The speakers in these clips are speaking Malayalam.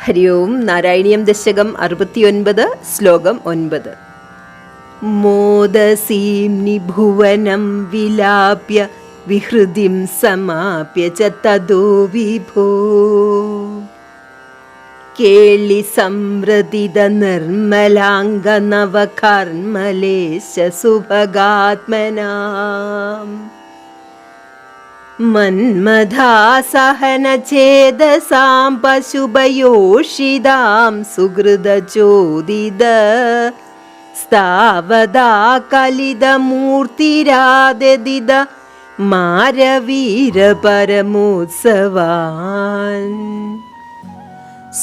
ഹരി ഓം. നാരായണീയം ദശകം 69 ശ്ലോകം 9. മോദസീം നിഭുവനം വിലാപ്യ വിഹൃതിം സമാപ്യ ച തദോ വിഭോ കേളി സംവൃതിത നിർമ്മലാംഗ നവകർമ്മലേശ സുഭഗാത്മനാം മന്മഥാസഹനഛേദസാം പശുഭയോഷിതാം സുഹൃദചോദിത സ്ഥാവദാ കലിതമൂർത്തിരാദിത മാരവീര പരമോത്സവാൻ.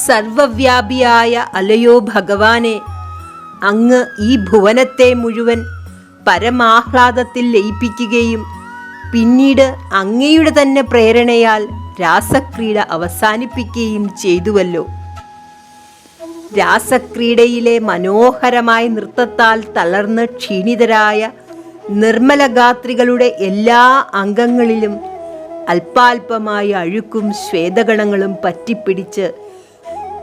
സർവവ്യാപിയായ അലയോ ഭഗവാനെ, അങ്ങ് ഈ ഭുവനത്തെ മുഴുവൻ പരമാഹ്ലാദത്തിൽ ലയിപ്പിക്കുകയും പിന്നീട് അങ്ങയുടെ തന്നെ പ്രേരണയാൽ രാസക്രീഡ അവസാനിപ്പിക്കുകയും ചെയ്തുവല്ലോ. രാസക്രീഡയിലെ മനോഹരമായ നൃത്തത്താൽ തളർന്ന് ക്ഷീണിതരായ നിർമ്മലഗാത്രികളുടെ എല്ലാ അംഗങ്ങളിലും അല്പാൽപമായ അഴുക്കും ശ്വേതഗണങ്ങളും പറ്റിപ്പിടിച്ച്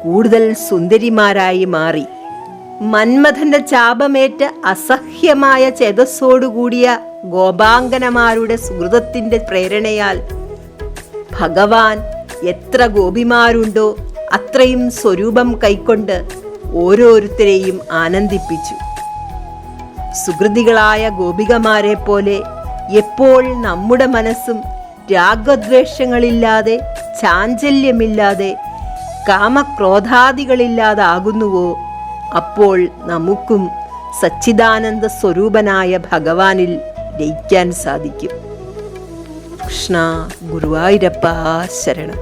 കൂടുതൽ സുന്ദരിമാരായി മാറി. മന്മഥന്റെ ചാപമേറ്റ് അസഹ്യമായ ചേതസ്സോടുകൂടിയ ഗോപാംഗനമാരുടെ സുഹൃതത്തിന്റെ പ്രേരണയാൽ ഭഗവാൻ എത്ര ഗോപിമാരുണ്ടോ അത്രയും സ്വരൂപം കൈക്കൊണ്ട് ഓരോരുത്തരെയും ആനന്ദിപ്പിച്ചു. സുഹൃതികളായ ഗോപികമാരെ പോലെ എപ്പോൾ നമ്മുടെ മനസ്സും രാഗദ്വേഷങ്ങളില്ലാതെ ചാഞ്ചല്യമില്ലാതെ കാമക്രോധാദികളില്ലാതാകുന്നുവോ, അപ്പോൾ നമുക്കും സച്ചിദാനന്ദ സ്വരൂപനായ ഭഗവാനിൽ ലയിക്കാൻ സാധിക്കും. കൃഷ്ണ ഗുരുവായൂരപ്പ ശരണം.